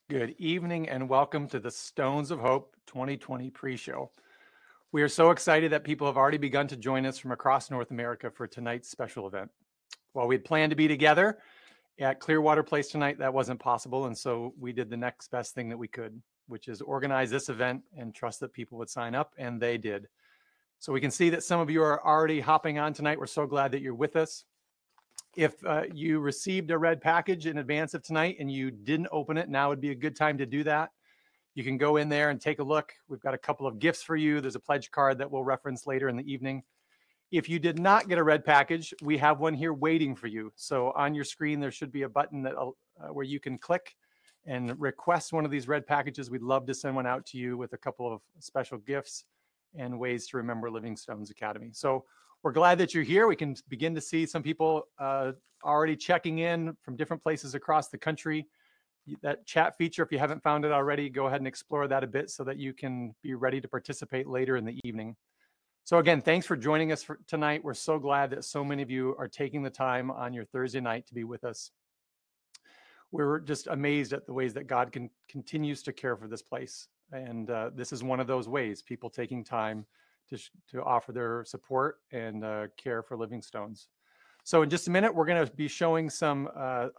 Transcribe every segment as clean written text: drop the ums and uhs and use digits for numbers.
Good evening and welcome to the Stones of Hope 2020 pre-show. We are so excited that people have already begun to join us from across North America for tonight's special event. While we had planned to be together at Clearwater Place tonight, that wasn't possible, and so we did the next best thing that we could, which is organize this event and trust that people would sign up, and they did. So we can see that some of you are already hopping on tonight. We're so glad that you're with us. If you received a red package in advance of tonight and you didn't open it, now would be a good time to do that. You can go in there and take a look. We've got a couple of gifts for you. There's a pledge card that we'll reference later in the evening. If you did not get a red package, we have one here waiting for you. So on your screen, there should be a button that where you can click and request one of these red packages. We'd love to send one out to you with a couple of special gifts and ways to remember Living Stones Academy. So we're glad that you're here. We can begin to see some people already checking in from different places across the country. That chat feature, if you haven't found it already, go ahead and explore that a bit so that you can be ready to participate later in the evening. So again, thanks for joining us for tonight. We're so glad that so many of you are taking the time on your Thursday night to be with us. We're just amazed at the ways that God continues to care for this place. And this is one of those ways, people taking time to offer their support and care for Living Stones. So in just a minute, we're going to be showing some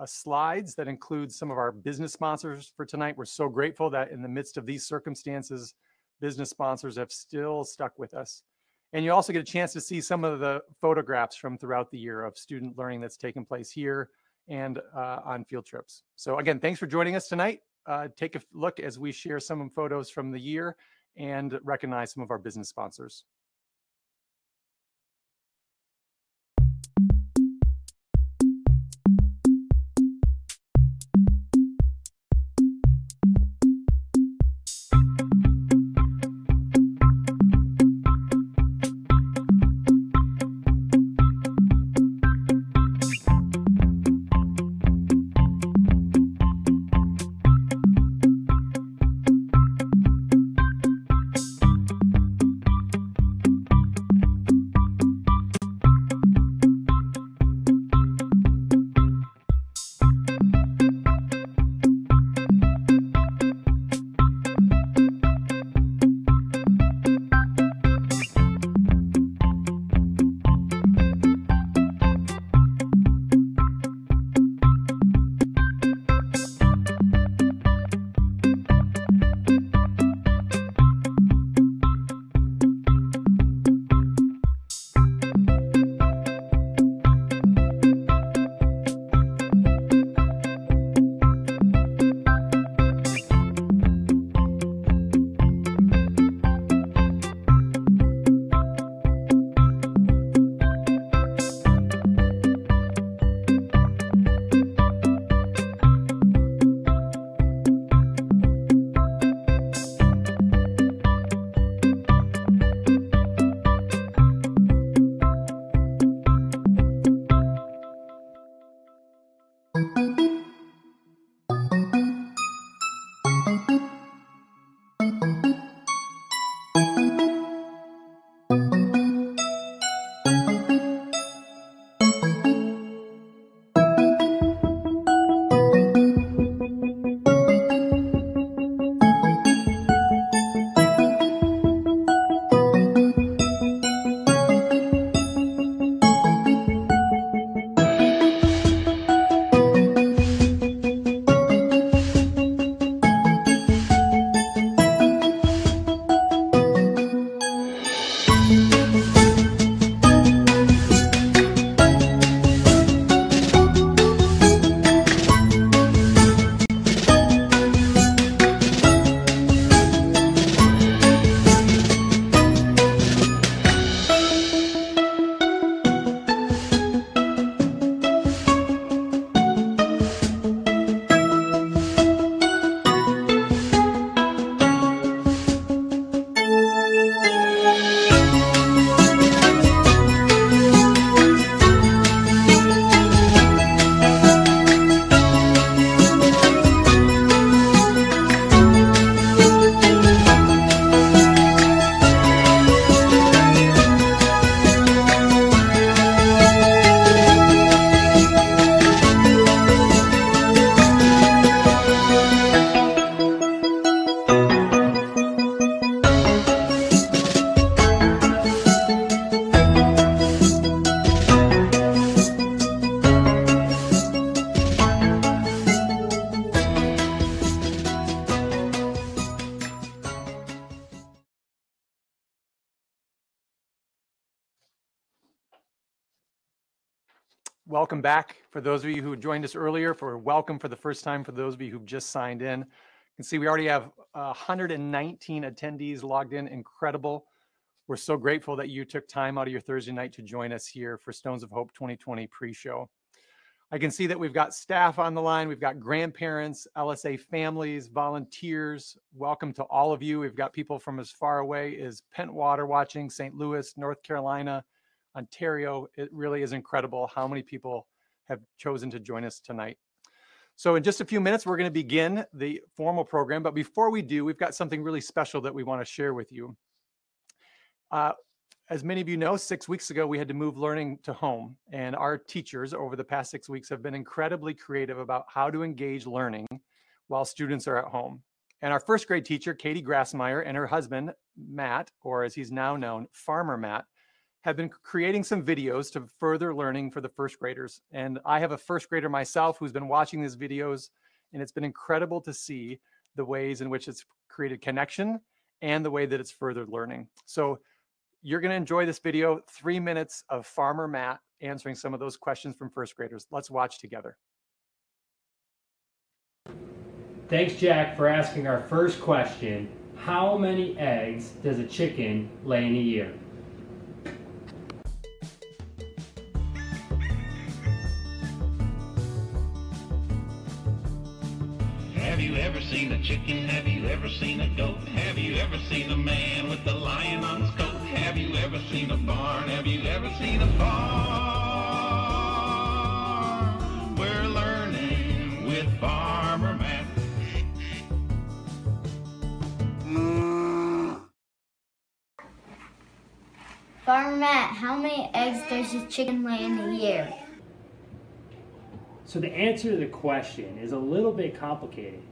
slides that include some of our business sponsors for tonight. We're so grateful that in the midst of these circumstances, business sponsors have still stuck with us. And you also get a chance to see some of the photographs from throughout the year of student learning that's taken place here and on field trips. So again, thanks for joining us tonight. Take a look as we share some photos from the year and recognize some of our business sponsors. welcome back. For those of you who joined us earlier, welcome for the first time, for those of you who've just signed in. You can see we already have 119 attendees logged in. Incredible. We're so grateful that you took time out of your Thursday night to join us here for Stones of Hope 2020 pre-show. I can see that we've got staff on the line. We've got grandparents, LSA families, volunteers. Welcome to all of you. We've got people from as far away as Pentwater watching, St. Louis, North Carolina, Ontario. It really is incredible how many people have chosen to join us tonight. So in just a few minutes, we're going to begin the formal program. But before we do, we've got something really special that we want to share with you. As many of you know, 6 weeks ago, we had to move learning to home. And our teachers over the past 6 weeks have been incredibly creative about how to engage learning while students are at home. And our first grade teacher, Katie Grassmeyer, and her husband, Matt, or as he's now known, Farmer Matt, have been creating some videos to further learning for the first graders. And I have a first grader myself who's been watching these videos, and it's been incredible to see the ways in which it's created connection and the way that it's furthered learning. So you're going to enjoy this video, 3 minutes of Farmer Matt answering some of those questions from first graders. Let's watch together. Thanks, Jack, for asking our first question. How many eggs does a chicken lay in a year? Have you ever seen a chicken? Have you ever seen a goat? Have you ever seen a man with a lion on his coat? Have you ever seen a barn? Have you ever seen a farm? We're learning with Farmer Matt. Farmer Matt, how many eggs does a chicken lay in a year? So the answer to the question is a little bit complicated.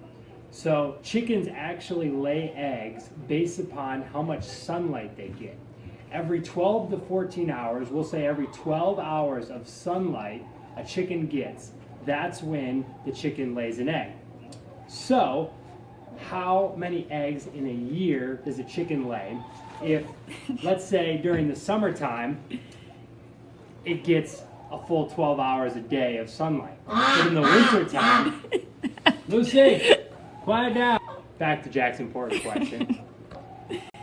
So chickens actually lay eggs based upon how much sunlight they get. Every 12 to 14 hours, we'll say every 12 hours of sunlight a chicken gets, that's when the chicken lays an egg. So how many eggs in a year does a chicken lay? If, let's say during the summertime, it gets a full 12 hours a day of sunlight. But in the wintertime, Lucy, quiet down. Back to Jack's important question.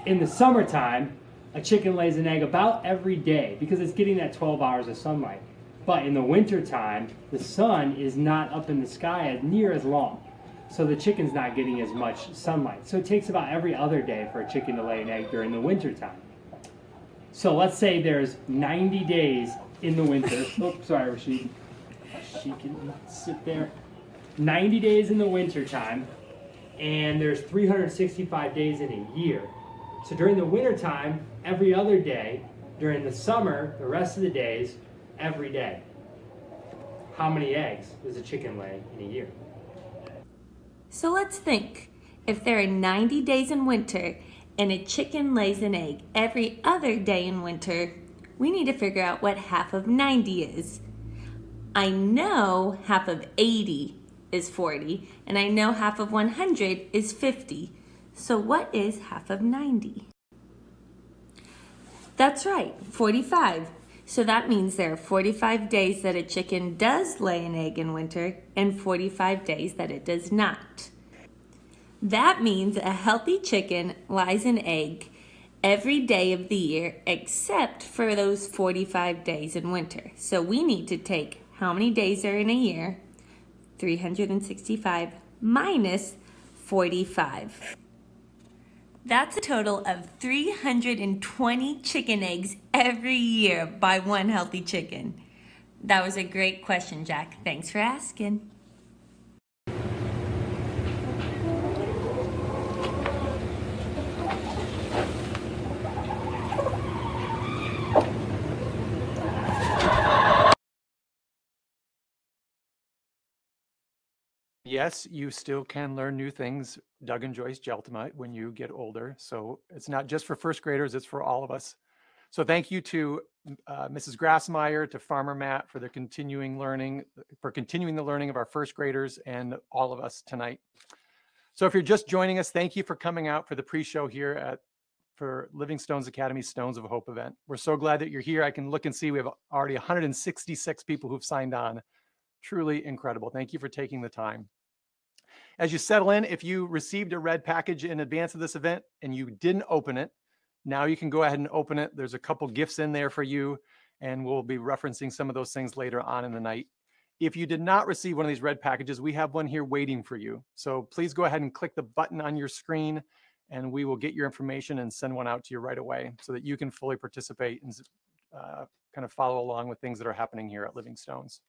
In the summertime, a chicken lays an egg about every day because it's getting that 12 hours of sunlight. But in the wintertime, the sun is not up in the sky near as long. So the chicken's not getting as much sunlight. So it takes about every other day for a chicken to lay an egg during the wintertime. So let's say there's 90 days in the winter. Oops, sorry, Rashid. She can sit there. 90 days in the wintertime, and there's 365 days in a year. So during the wintertime, every other day. During the summer, the rest of the days, every day. How many eggs does a chicken lay in a year? So let's think. If there are 90 days in winter and a chicken lays an egg every other day in winter, we need to figure out what half of 90 is. I know half of 80 is 40, and I know half of 100 is 50. So what is half of 90? That's right, 45. So that means there are 45 days that a chicken does lay an egg in winter and 45 days that it does not. That means a healthy chicken lays an egg every day of the year except for those 45 days in winter. So we need to take how many days are in a year, 365 minus 45. That's a total of 320 chicken eggs every year by one healthy chicken. That was a great question, Jack. Thanks for asking. Yes, you still can learn new things, Doug and Joyce Jeltima, when you get older. So it's not just for first graders, it's for all of us. So thank you to Mrs. Grassmeyer, to Farmer Matt for their continuing learning, for continuing the learning of our first graders and all of us tonight. So if you're just joining us, thank you for coming out for the pre-show here at for Living Stones Academy Stones of Hope event. We're so glad that you're here. I can look and see we have already 166 people who've signed on. Truly incredible. Thank you for taking the time. As you settle in, if you received a red package in advance of this event and you didn't open it, now you can go ahead and open it. There's a couple gifts in there for you, and we'll be referencing some of those things later on in the night. If you did not receive one of these red packages, we have one here waiting for you. So please go ahead and click the button on your screen, and we will get your information and send one out to you right away so that you can fully participate and kind of follow along with things that are happening here at Living Stones.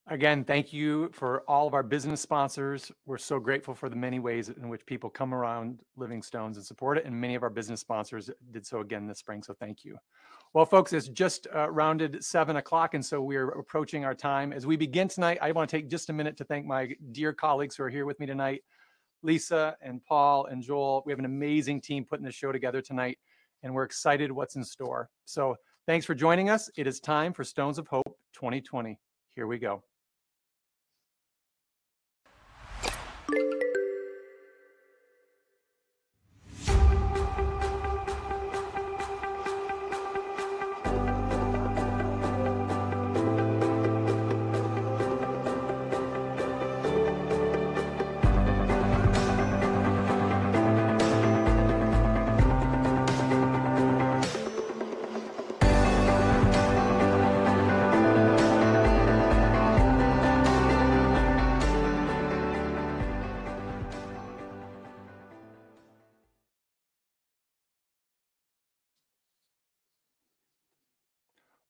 Again, thank you for all of our business sponsors. We're so grateful for the many ways in which people come around Living Stones and support it, and many of our business sponsors did so again this spring, so thank you. Well, folks, it's just rounded 7 o'clock, and so we're approaching our time. As we begin tonight, I want to take just a minute to thank my dear colleagues who are here with me tonight, Lisa and Paul and Joel. We have an amazing team putting this show together tonight, and we're excited what's in store. So thanks for joining us. It is time for Stones of Hope 2020. Here we go.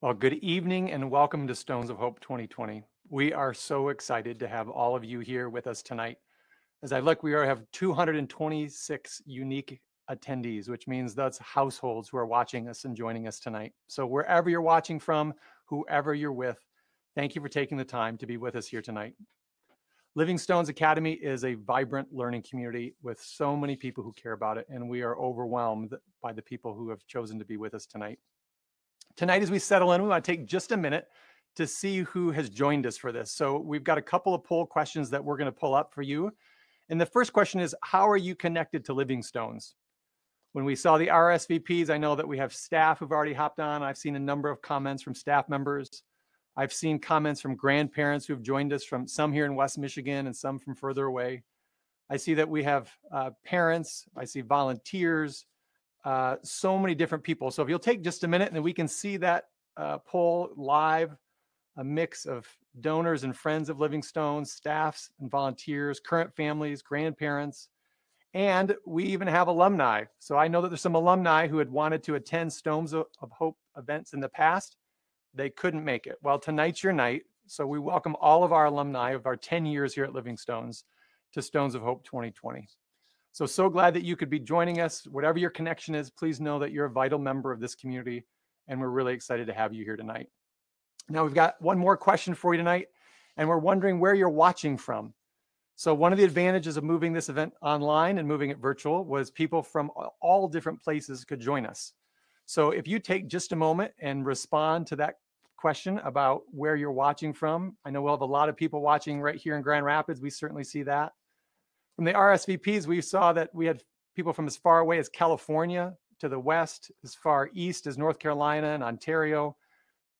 Well, good evening and welcome to Stones of Hope 2020. We are so excited to have all of you here with us tonight. As I look, we have 226 unique attendees, which means that's households who are watching us and joining us tonight. So wherever you're watching from, whoever you're with, thank you for taking the time to be with us here tonight. Living Stones Academy is a vibrant learning community with so many people who care about it, and we are overwhelmed by the people who have chosen to be with us tonight. Tonight, as we settle in, we want to take just a minute to see who has joined us for this. So we've got a couple of poll questions that we're going to pull up for you. And the first question is, how are you connected to Living Stones? When we saw the RSVPs, I know that we have staff who've already hopped on. I've seen a number of comments from staff members. I've seen comments from grandparents who've joined us, from some here in West Michigan and some from further away. I see that we have parents. I see volunteers. So many different people. So if you'll take just a minute and then we can see that poll live, a mix of donors and friends of Living Stones, staffs and volunteers, current families, grandparents, and we even have alumni. So I know that there's some alumni who had wanted to attend Stones of Hope events in the past. They couldn't make it. Well, tonight's your night. So we welcome all of our alumni of our 10 years here at Living Stones to Stones of Hope 2020. So glad that you could be joining us. Whatever your connection is, please know that you're a vital member of this community, and we're really excited to have you here tonight. Now, we've got one more question for you tonight, and we're wondering where you're watching from. So one of the advantages of moving this event online and moving it virtual was people from all different places could join us. So if you take just a moment and respond to that question about where you're watching from, I know we'll have a lot of people watching right here in Grand Rapids. We certainly see that. From the RSVPs, we saw that we had people from as far away as California to the west, as far east as North Carolina and Ontario,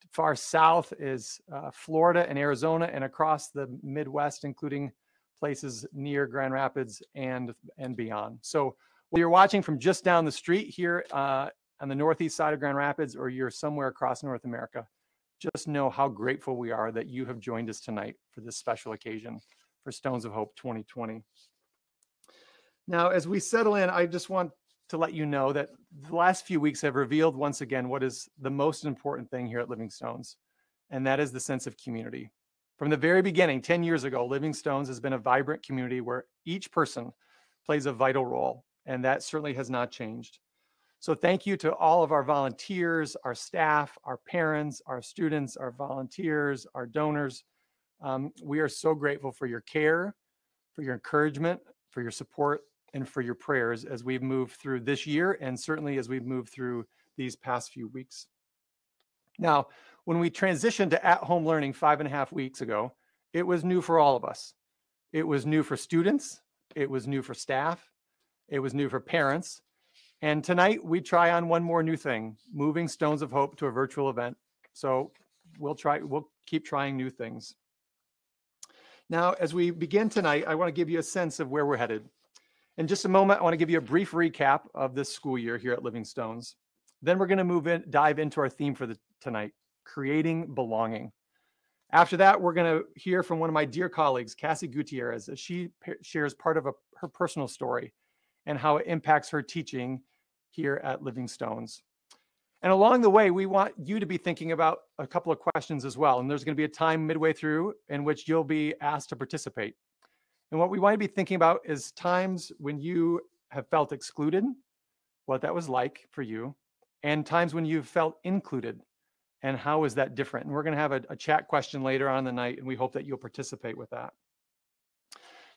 far south is Florida and Arizona, and across the Midwest, including places near Grand Rapids and beyond. So whether you're watching from just down the street here on the northeast side of Grand Rapids, or you're somewhere across North America, just know how grateful we are that you have joined us tonight for this special occasion for Stones of Hope 2020. Now, as we settle in, I just want to let you know that the last few weeks have revealed once again what is the most important thing here at Living Stones, and that is the sense of community. From the very beginning, 10 years ago, Living Stones has been a vibrant community where each person plays a vital role, and that certainly has not changed. So thank you to all of our volunteers, our staff, our parents, our students, our volunteers, our donors. We are so grateful for your care, for your encouragement, for your support, and for your prayers as we've moved through this year, and certainly as we've moved through these past few weeks. Now, when we transitioned to at-home learning 5.5 weeks ago, it was new for all of us. It was new for students, it was new for staff, it was new for parents, And tonight we try on one more new thing, moving Stones of Hope to a virtual event. So we'll keep trying new things. Now, as we begin tonight, I want to give you a sense of where we're headed. In just a moment, I want to give you a brief recap of this school year here at Living Stones. Then we're going to dive into our theme for tonight, creating belonging. After that, we're going to hear from one of my dear colleagues, Kassy Gutierrez, as she shares part of her personal story and how it impacts her teaching here at Living Stones. And along the way, we want you to be thinking about a couple of questions as well. And there's going to be a time midway through in which you'll be asked to participate. And what we want to be thinking about is times when you have felt excluded, what that was like for you, and times when you've felt included, and how is that different? And we're going to have a chat question later on in the night, and we hope that you'll participate with that.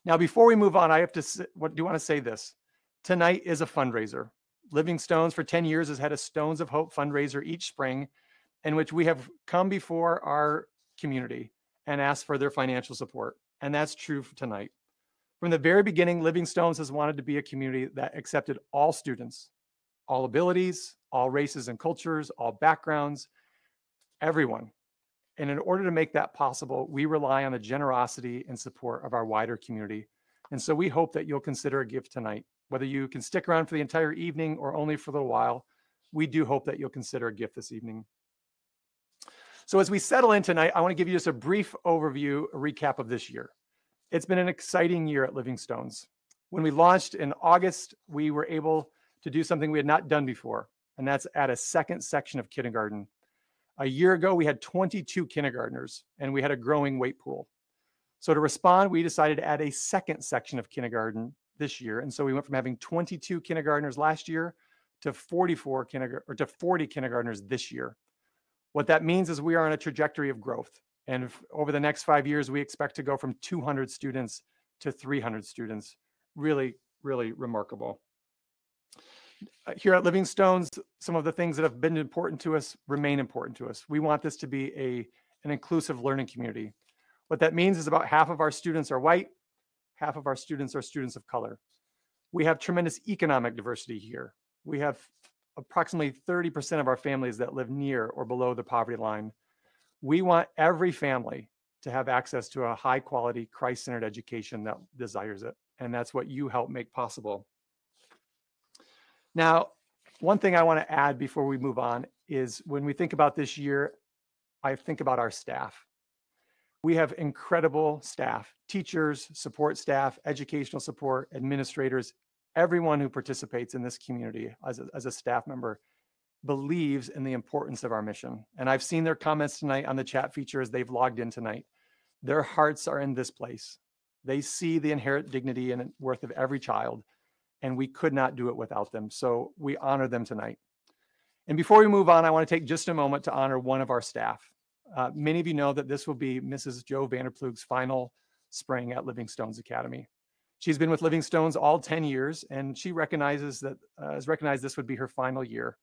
Now, before we move on, I do want to say this. Tonight is a fundraiser. Living Stones for 10 years has had a Stones of Hope fundraiser each spring, in which we have come before our community and asked for their financial support. And that's true for tonight. From the very beginning, Living Stones has wanted to be a community that accepted all students, all abilities, all races and cultures, all backgrounds, everyone. And in order to make that possible, we rely on the generosity and support of our wider community. And so we hope that you'll consider a gift tonight. Whether you can stick around for the entire evening or only for a little while, we do hope that you'll consider a gift this evening. So as we settle in tonight, I want to give you just a brief overview, a recap of this year. It's been an exciting year at Living Stones. When we launched in August, we were able to do something we had not done before, and that's add a second section of kindergarten. A year ago, we had 22 kindergartners, and we had a growing wait pool. So to respond, we decided to add a second section of kindergarten this year. And so we went from having 22 kindergartners last year to 40 kindergartners this year. What that means is we are on a trajectory of growth. And over the next 5 years, we expect to go from 200 students to 300 students. Really, really remarkable. Here at Living Stones, some of the things that have been important to us remain important to us. We want this to be an inclusive learning community. What that means is about half of our students are white, half of our students are students of color. We have tremendous economic diversity here. We have approximately 30% of our families that live near or below the poverty line. We want every family to have access to a high quality, Christ-centered education that desires it. And that's what you help make possible. Now, one thing I want to add before we move on is when we think about this year, I think about our staff. We have incredible staff, teachers, support staff, educational support, administrators. Everyone who participates in this community as a staff member believes in the importance of our mission. And I've seen their comments tonight on the chat feature as they've logged in tonight. Their hearts are in this place. They see the inherent dignity and worth of every child, and we could not do it without them. So we honor them tonight. And before we move on, I want to take just a moment to honor one of our staff. Many of you know that this will be Mrs. Jo Vanderplug's final spring at Living Stones Academy. She's been with Living Stones all 10 years, and she recognized this would be her final year.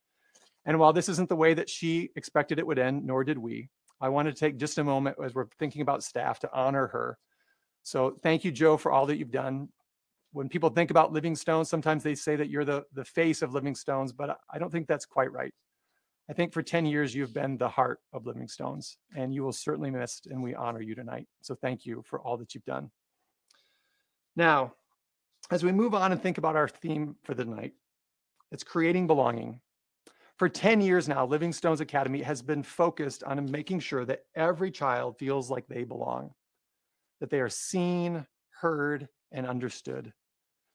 And while this isn't the way that she expected it would end, nor did we, I want to take just a moment as we're thinking about staff to honor her. So thank you, Jo, for all that you've done. When people think about Living Stones, sometimes they say that you're the face of Living Stones, but I don't think that's quite right. I think for 10 years, you've been the heart of Living Stones, and you will certainly be missed, and we honor you tonight. So thank you for all that you've done. Now, as we move on and think about our theme for the night, it's creating belonging. For 10 years now, Living Stones Academy has been focused on making sure that every child feels like they belong, that they are seen, heard, and understood,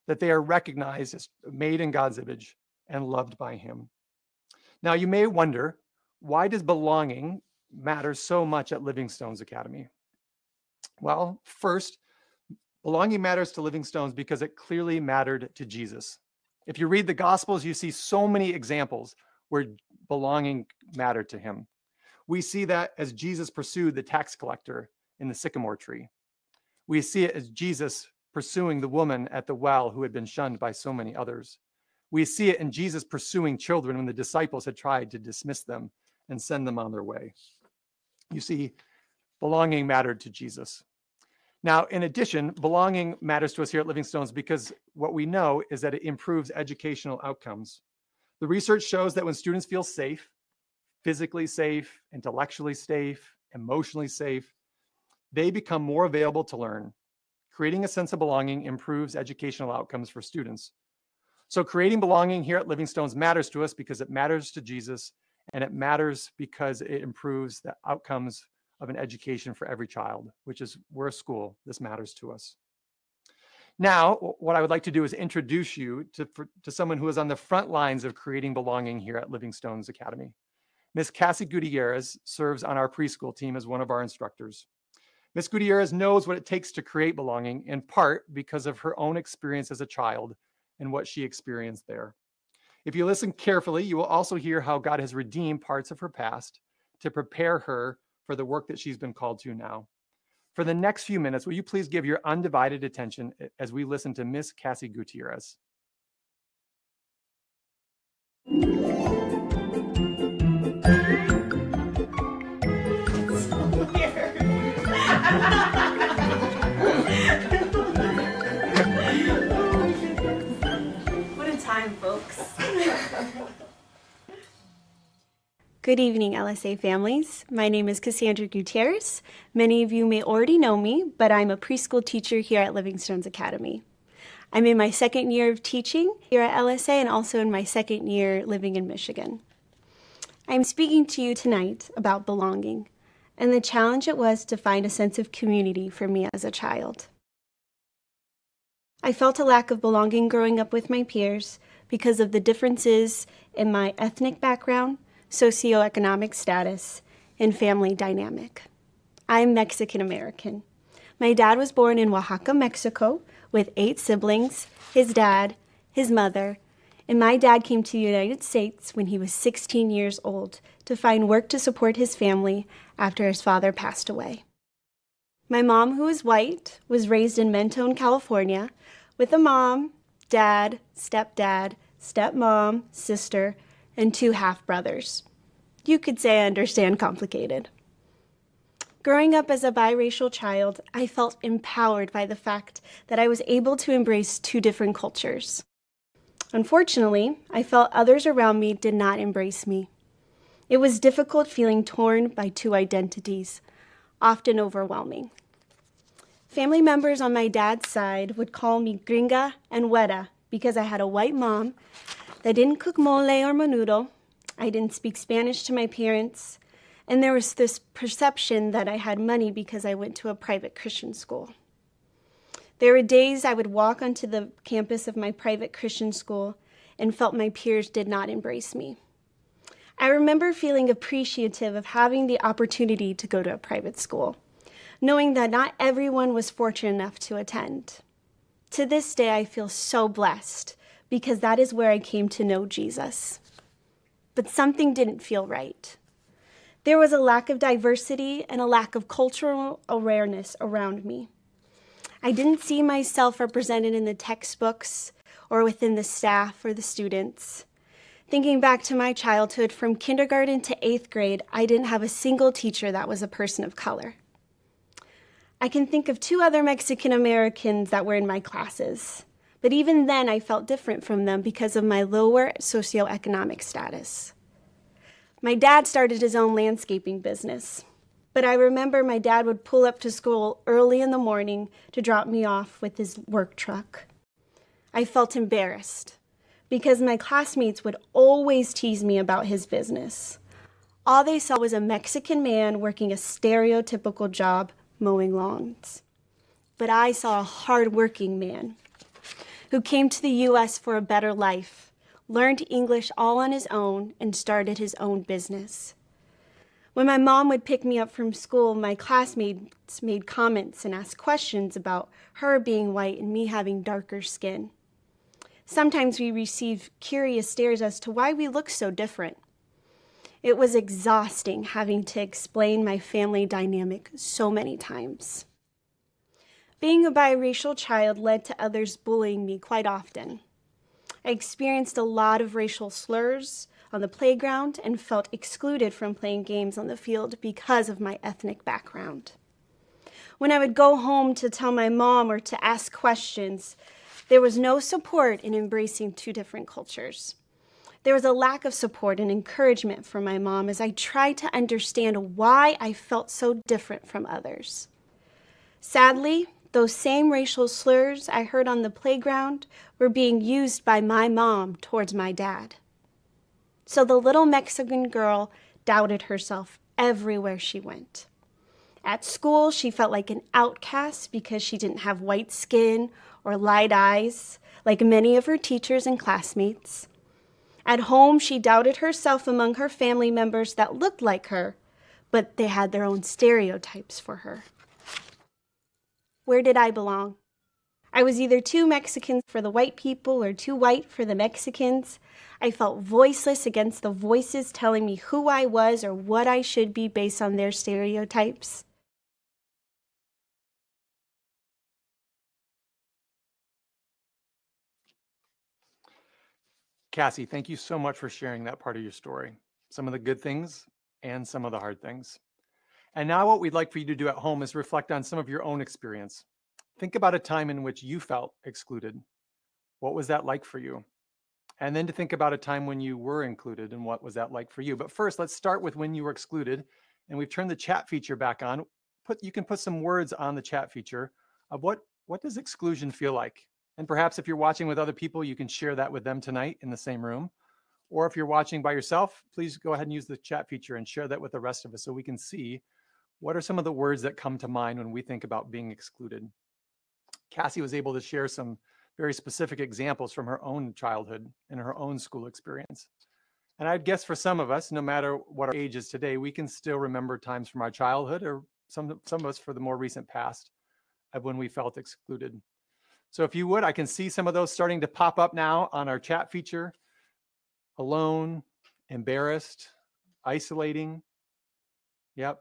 that they are recognized as made in God's image and loved by Him. Now, you may wonder, why does belonging matter so much at Living Stones Academy? Well, first, belonging matters to Living Stones because it clearly mattered to Jesus. If you read the Gospels, you see so many examples where belonging mattered to Him. We see that as Jesus pursued the tax collector in the sycamore tree. We see it as Jesus pursuing the woman at the well who had been shunned by so many others. We see it in Jesus pursuing children when the disciples had tried to dismiss them and send them on their way. You see, belonging mattered to Jesus. Now, in addition, belonging matters to us here at Living Stones because what we know is that it improves educational outcomes. The research shows that when students feel safe, physically safe, intellectually safe, emotionally safe, they become more available to learn. Creating a sense of belonging improves educational outcomes for students. So creating belonging here at Living Stones matters to us because it matters to Jesus, and it matters because it improves the outcomes of an education for every child, which is, we're a school. This matters to us. Now, what I would like to do is introduce you to someone who is on the front lines of creating belonging here at Living Stones Academy. Ms. Kassy Gutierrez serves on our preschool team as one of our instructors. Ms. Gutierrez knows what it takes to create belonging, in part because of her own experience as a child and what she experienced there. If you listen carefully, you will also hear how God has redeemed parts of her past to prepare her for the work that she's been called to now. For the next few minutes, will you please give your undivided attention as we listen to Ms. Kassy Gutierrez. What a time, folks. Good evening, LSA families. My name is Cassandra Gutierrez. Many of you may already know me, but I'm a preschool teacher here at Living Stones Academy. I'm in my second year of teaching here at LSA and also in my second year living in Michigan. I'm speaking to you tonight about belonging and the challenge it was to find a sense of community for me as a child. I felt a lack of belonging growing up with my peers because of the differences in my ethnic background, socioeconomic status, and family dynamic. I'm Mexican American. My dad was born in Oaxaca, Mexico, with 8 siblings, his dad, his mother, and my dad came to the United States when he was 16 years old to find work to support his family after his father passed away. My mom, who is white, was raised in Mentone, California, with a mom, dad, stepdad, stepmom, sister, and 2 half-brothers. You could say I understand complicated. Growing up as a biracial child, I felt empowered by the fact that I was able to embrace 2 different cultures. Unfortunately, I felt others around me did not embrace me. It was difficult feeling torn by 2 identities, often overwhelming. Family members on my dad's side would call me gringa and güera because I had a white mom that didn't cook mole or menudo. I didn't speak Spanish to my parents, and there was this perception that I had money because I went to a private Christian school. There were days I would walk onto the campus of my private Christian school and felt my peers did not embrace me. I remember feeling appreciative of having the opportunity to go to a private school, knowing that not everyone was fortunate enough to attend. To this day, I feel so blessed because that is where I came to know Jesus. But something didn't feel right. There was a lack of diversity and a lack of cultural awareness around me. I didn't see myself represented in the textbooks or within the staff or the students. Thinking back to my childhood, from kindergarten to 8th grade, I didn't have a single teacher that was a person of color. I can think of 2 other Mexican Americans that were in my classes, but even then I felt different from them because of my lower socioeconomic status. My dad started his own landscaping business, but I remember my dad would pull up to school early in the morning to drop me off with his work truck. I felt embarrassed because my classmates would always tease me about his business. All they saw was a Mexican man working a stereotypical job mowing lawns. But I saw a hard-working man who came to the U.S. for a better life, learned English all on his own, and started his own business. When my mom would pick me up from school, my classmates made comments and asked questions about her being white and me having darker skin. Sometimes we received curious stares as to why we looked so different. It was exhausting having to explain my family dynamic so many times. Being a biracial child led to others bullying me quite often. I experienced a lot of racial slurs on the playground and felt excluded from playing games on the field because of my ethnic background. When I would go home to tell my mom or to ask questions, there was no support in embracing 2 different cultures. There was a lack of support and encouragement from my mom as I tried to understand why I felt so different from others. Sadly, those same racial slurs I heard on the playground were being used by my mom towards my dad. So the little Mexican girl doubted herself everywhere she went. At school, she felt like an outcast because she didn't have white skin or light eyes, like many of her teachers and classmates. At home, she doubted herself among her family members that looked like her, but they had their own stereotypes for her. Where did I belong? I was either too Mexican for the white people or too white for the Mexicans. I felt voiceless against the voices telling me who I was or what I should be based on their stereotypes. Kassy, thank you so much for sharing that part of your story, some of the good things and some of the hard things. And now what we'd like for you to do at home is reflect on some of your own experience. Think about a time in which you felt excluded. What was that like for you? And then to think about a time when you were included and what was that like for you. But first, let's start with when you were excluded. And we've turned the chat feature back on. You can put some words on the chat feature of what does exclusion feel like? And perhaps if you're watching with other people, you can share that with them tonight in the same room. Or if you're watching by yourself, please go ahead and use the chat feature and share that with the rest of us so we can see what are some of the words that come to mind when we think about being excluded. Kassy was able to share some very specific examples from her own childhood and her own school experience. And I'd guess for some of us, no matter what our age is today, we can still remember times from our childhood or some of us for the more recent past of when we felt excluded. So if you would, I can see some of those starting to pop up now on our chat feature. Alone, embarrassed, isolating. Yep,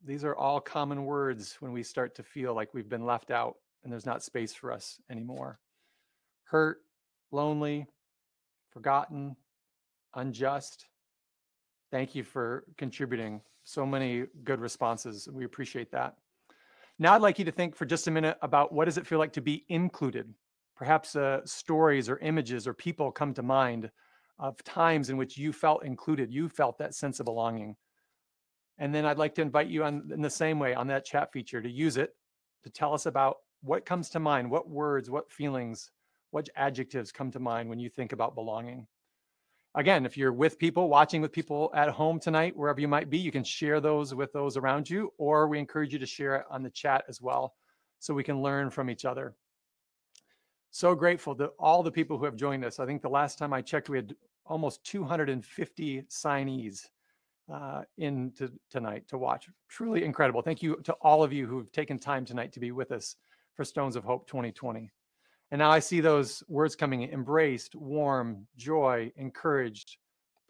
these are all common words when we start to feel like we've been left out and there's not space for us anymore. Hurt, lonely, forgotten, unjust. Thank you for contributing so many good responses. We appreciate that. Now I'd like you to think for just a minute about what does it feel like to be included? Perhaps stories or images or people come to mind of times in which you felt included, you felt that sense of belonging. And then I'd like to invite you in the same way on that chat feature to use it to tell us about what comes to mind, what words, what feelings, what adjectives come to mind when you think about belonging. Again, if you're with people, watching with people at home tonight, wherever you might be, you can share those with those around you, or we encourage you to share it on the chat as well so we can learn from each other. So grateful to all the people who have joined us. I think the last time I checked, we had almost 250 signees tonight to watch. Truly incredible. Thank you to all of you who have taken time tonight to be with us for Stones of Hope 2020. And now I see those words coming in: embraced, warm, joy, encouraged,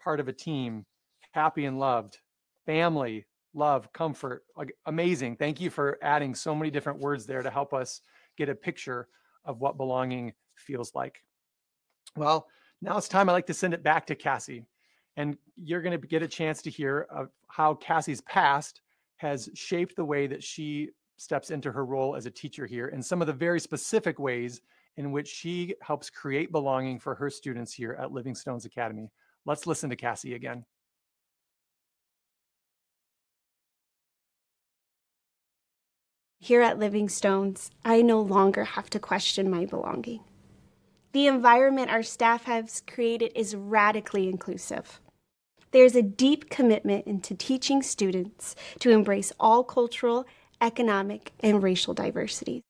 part of a team, happy and loved, family, love, comfort. Amazing. Thank you for adding so many different words there to help us get a picture of what belonging feels like. Well, now it's time. I'd like to send it back to Kassy. And you're going to get a chance to hear of how Kassy's past has shaped the way that she steps into her role as a teacher here, and some of the very specific ways in which she helps create belonging for her students here at Living Stones Academy. Let's listen to Kassy again. Here at Living Stones, I no longer have to question my belonging. The environment our staff has created is radically inclusive. There's a deep commitment into teaching students to embrace all cultural, economic, and racial diversity.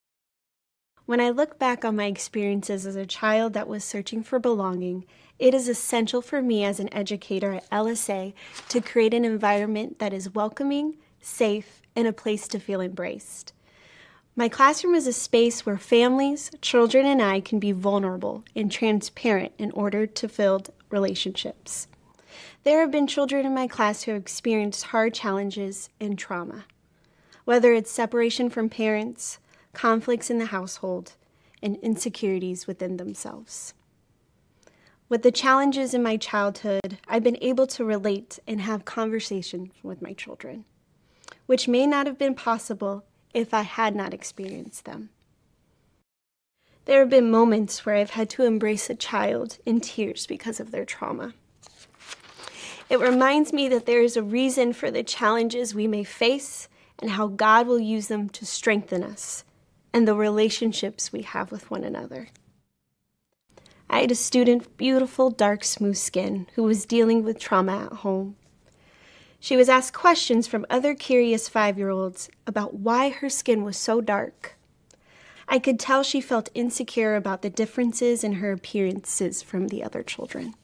When I look back on my experiences as a child that was searching for belonging, it is essential for me as an educator at LSA to create an environment that is welcoming, safe, and a place to feel embraced. My classroom is a space where families, children, and I can be vulnerable and transparent in order to build relationships. There have been children in my class who have experienced hard challenges and trauma, whether it's separation from parents, conflicts in the household, and insecurities within themselves. With the challenges in my childhood, I've been able to relate and have conversations with my children, which may not have been possible if I had not experienced them. There have been moments where I've had to embrace a child in tears because of their trauma. It reminds me that there is a reason for the challenges we may face and how God will use them to strengthen us and the relationships we have with one another. I had a student, beautiful, dark, smooth skin, who was dealing with trauma at home. She was asked questions from other curious 5-year-olds about why her skin was so dark. I could tell she felt insecure about the differences in her appearances from the other children.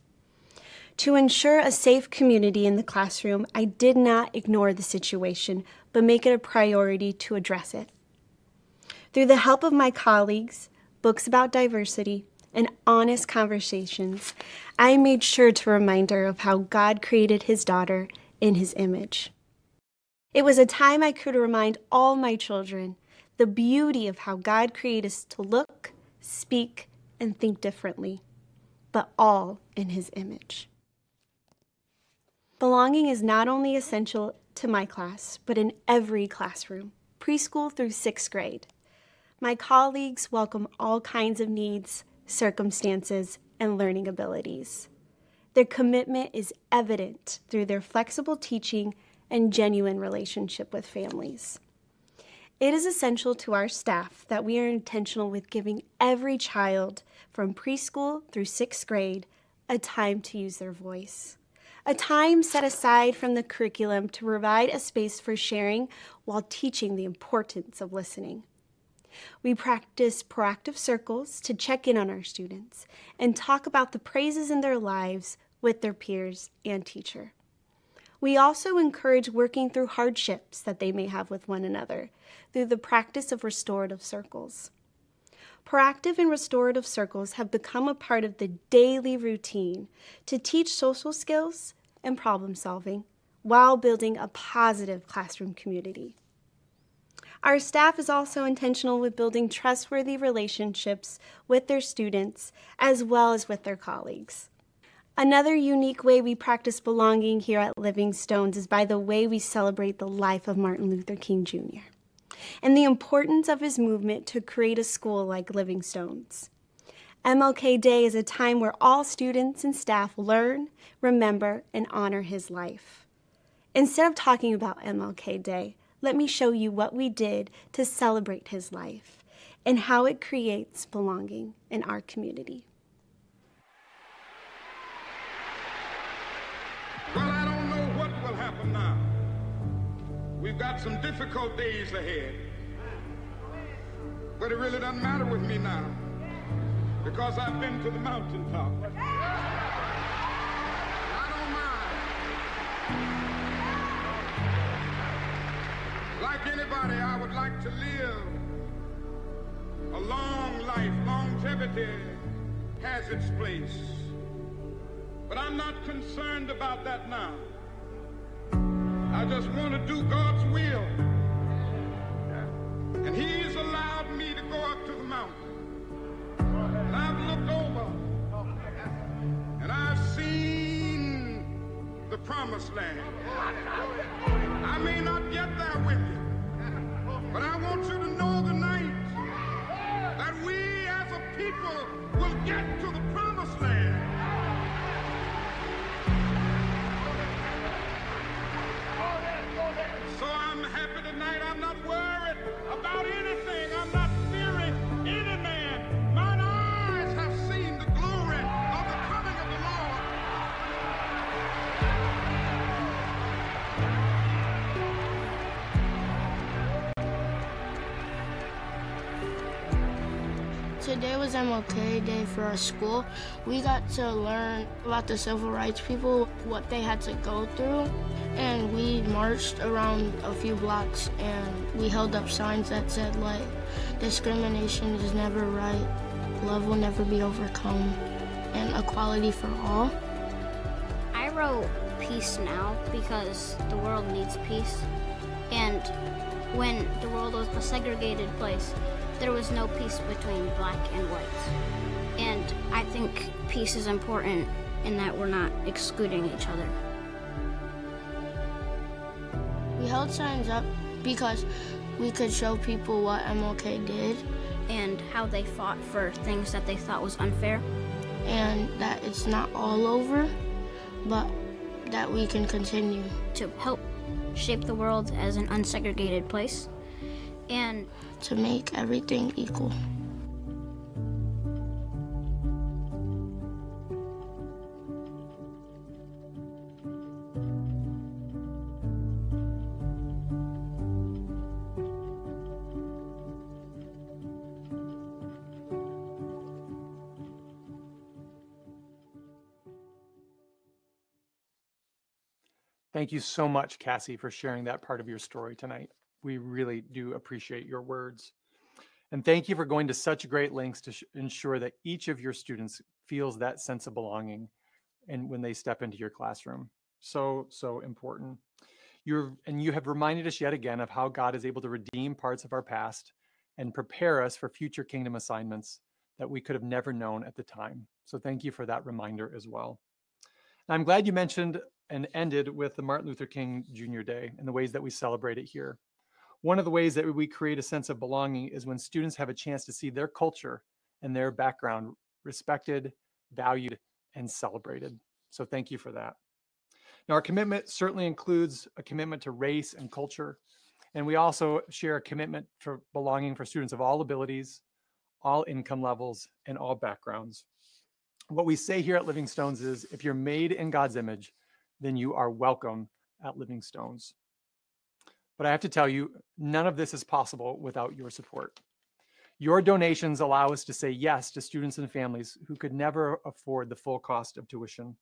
To ensure a safe community in the classroom, I did not ignore the situation, but make it a priority to address it. Through the help of my colleagues, books about diversity, and honest conversations, I made sure to remind her of how God created his daughter in his image. It was a time I could remind all my children the beauty of how God created us to look, speak, and think differently, but all in his image. Belonging is not only essential to my class, but in every classroom, preschool through 6th grade. My colleagues welcome all kinds of needs, circumstances, and learning abilities. Their commitment is evident through their flexible teaching and genuine relationship with families. It is essential to our staff that we are intentional with giving every child from preschool through 6th grade a time to use their voice, a time set aside from the curriculum to provide a space for sharing while teaching the importance of listening. We practice proactive circles to check in on our students and talk about the praises in their lives with their peers and teacher. We also encourage working through hardships that they may have with one another through the practice of restorative circles. Proactive and restorative circles have become a part of the daily routine to teach social skills and problem solving while building a positive classroom community. Our staff is also intentional with building trustworthy relationships with their students as well as with their colleagues. Another unique way we practice belonging here at Living Stones is by the way we celebrate the life of Martin Luther King Jr. and the importance of his movement to create a school like Living Stones. MLK Day is a time where all students and staff learn, remember, and honor his life. Instead of talking about MLK Day, let me show you what we did to celebrate his life and how it creates belonging in our community. Well, I don't know what will happen now. We've got some difficult days ahead. But it really doesn't matter with me now, because I've been to the mountaintop. I don't mind. Like anybody, I would like to live a long life. Longevity has its place. But I'm not concerned about that now. I just want to do God's will. And he's allowed me to go up to the mountain. And I've looked over and I've seen the promised land. I may not get there with you, but I want you to know tonight that we as a people will get to the promised land. So I'm happy tonight. I'm not worried about anything. I'm not fearing any man. Mine eyes have seen the glory of the coming of the Lord. Today was MLK Day for our school. We got to learn about the civil rights people, what they had to go through. And we marched around a few blocks and we held up signs that said, like, discrimination is never right, love will never be overcome, and equality for all. I wrote peace now because the world needs peace. And when the world was a segregated place, there was no peace between black and white. And I think peace is important in that we're not excluding each other. We held signs up because we could show people what MLK did and how they fought for things that they thought was unfair. And that it's not all over, but that we can continue to help shape the world as an unsegregated place and to make everything equal. Thank you so much, Kassy, for sharing that part of your story tonight. We really do appreciate your words. And thank you for going to such great lengths to ensure that each of your students feels that sense of belonging and when they step into your classroom. So, so important. You have reminded us yet again of how God is able to redeem parts of our past and prepare us for future kingdom assignments that we could have never known at the time. So thank you for that reminder as well. And I'm glad you mentioned and ended with the Martin Luther King Jr. Day and the ways that we celebrate it here. One of the ways that we create a sense of belonging is when students have a chance to see their culture and their background respected, valued, and celebrated. So thank you for that. Now, our commitment certainly includes a commitment to race and culture, and we also share a commitment for belonging for students of all abilities, all income levels, and all backgrounds. What we say here at Living Stones is, if you're made in God's image, then you are welcome at Living Stones. But I have to tell you, none of this is possible without your support. Your donations allow us to say yes to students and families who could never afford the full cost of tuition.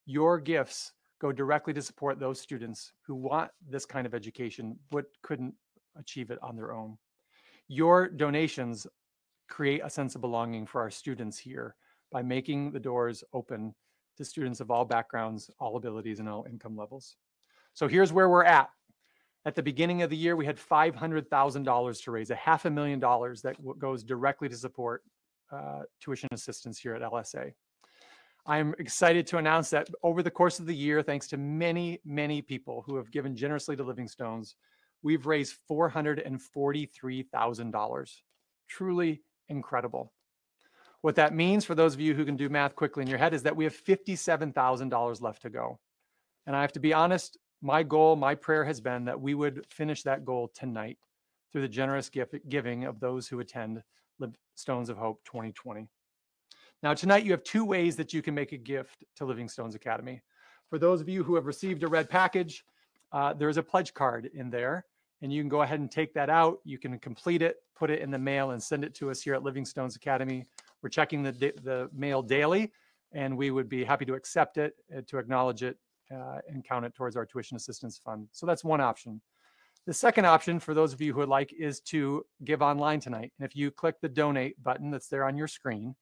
Your gifts go directly to support those students who want this kind of education but couldn't achieve it on their own. Your donations create a sense of belonging for our students here by making the doors open to students of all backgrounds, all abilities, and all income levels. So here's where we're at. At the beginning of the year, we had $500,000 to raise, $500,000 that goes directly to support tuition assistance here at LSA. I'm excited to announce that over the course of the year, thanks to many, many people who have given generously to Living Stones, we've raised $443,000. Truly incredible. What that means for those of you who can do math quickly in your head is that we have $57,000 left to go. And I have to be honest, my goal, my prayer has been that we would finish that goal tonight through the generous giving of those who attend Stones of Hope 2020. Now, tonight you have two ways that you can make a gift to Living Stones Academy. For those of you who have received a red package, there's a pledge card in there, and you can go ahead and take that out. You can complete it, put it in the mail, and send it to us here at Living Stones Academy. We're checking the mail daily, and we would be happy to accept it, to acknowledge it, and count it towards our tuition assistance fund. So that's one option. The second option for those of you who would like is to give online tonight. And if you click the donate button that's there on your screen,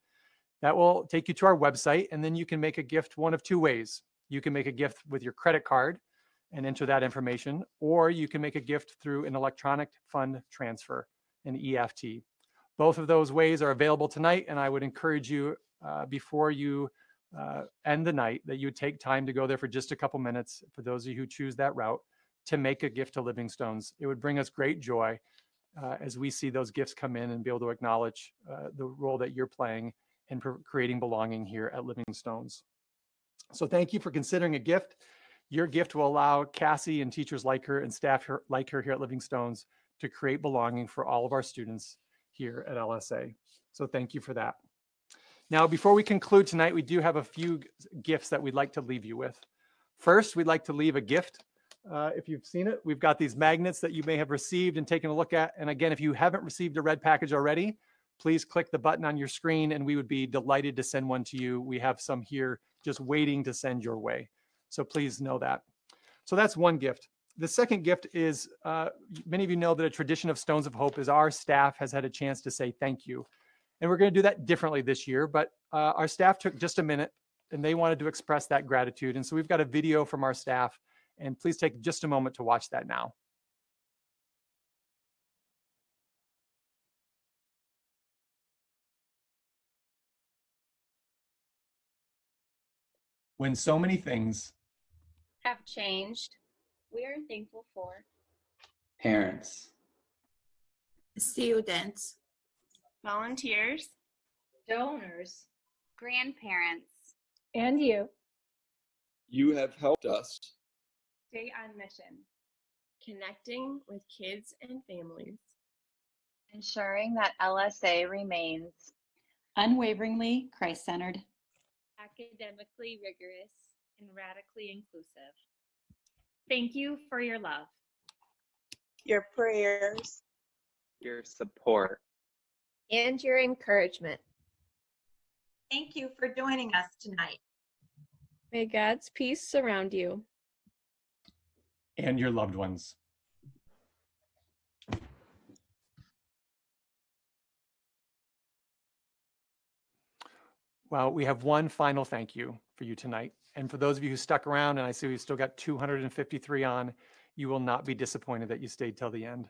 that will take you to our website, and then you can make a gift one of two ways. You can make a gift with your credit card and enter that information, or you can make a gift through an electronic fund transfer, an EFT. Both of those ways are available tonight, and I would encourage you before you end the night that you would take time to go there for just a couple minutes, for those of you who choose that route, to make a gift to Living Stones. It would bring us great joy as we see those gifts come in and be able to acknowledge the role that you're playing in creating belonging here at Living Stones. So thank you for considering a gift. Your gift will allow Kassy and teachers like her and staff like her here at Living Stones to create belonging for all of our students here at LSA. So thank you for that. Now, before we conclude tonight, we do have a few gifts that we'd like to leave you with. First, we'd like to leave a gift. If you've seen it, we've got these magnets that you may have received and taken a look at. And again, if you haven't received a red package already, please click the button on your screen and we would be delighted to send one to you. We have some here just waiting to send your way. So please know that. So that's one gift. The second gift is, many of you know that a tradition of Stones of Hope is our staff has had a chance to say thank you. And we're going to do that differently this year, but our staff took just a minute and they wanted to express that gratitude. And so we've got a video from our staff, and please take just a moment to watch that now. When so many things have changed, we are thankful for parents, students, volunteers, donors, grandparents, and you. You have helped us Stay on mission. Connecting with kids and families. Ensuring that LSA remains unwaveringly Christ-centered, academically rigorous, and radically inclusive. Thank you for your love, your prayers, your support, and your encouragement. Thank you for joining us tonight. May God's peace surround you. And your loved ones. Well, we have one final thank you for you tonight. And for those of you who stuck around, and I see we've still got 253 on, you will not be disappointed that you stayed till the end.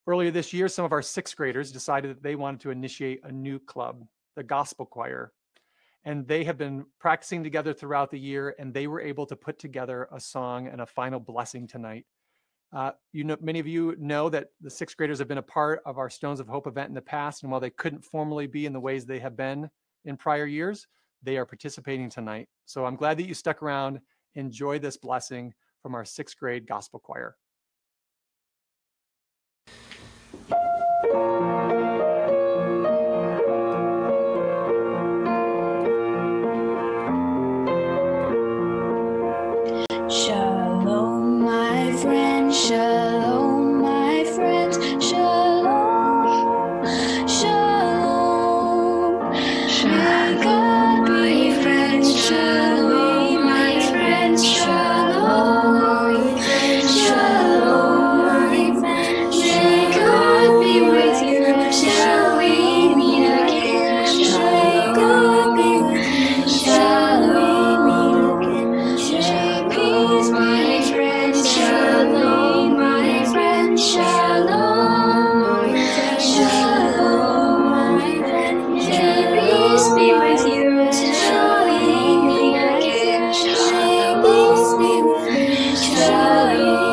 Earlier this year, some of our sixth graders decided that they wanted to initiate a new club, the Gospel Choir. And they have been practicing together throughout the year, and they were able to put together a song and a final blessing tonight. Many of you know that the sixth graders have been a part of our Stones of Hope event in the past, and while they couldn't formally be in the ways they have been in prior years, they are participating tonight. So I'm glad that you stuck around. Enjoy this blessing from our sixth grade gospel choir. Shalom, my friend, shalom, my friends, shalom, shalom. May God be friends, shalom, my friends, shalom, shalom, my friends. May God be with you till we meet again. May God be with you till we meet again. Peace, my friend, shalom, my friend, shalom, shalom, my friend. May peace be with you till we meet again. May peace be with you till we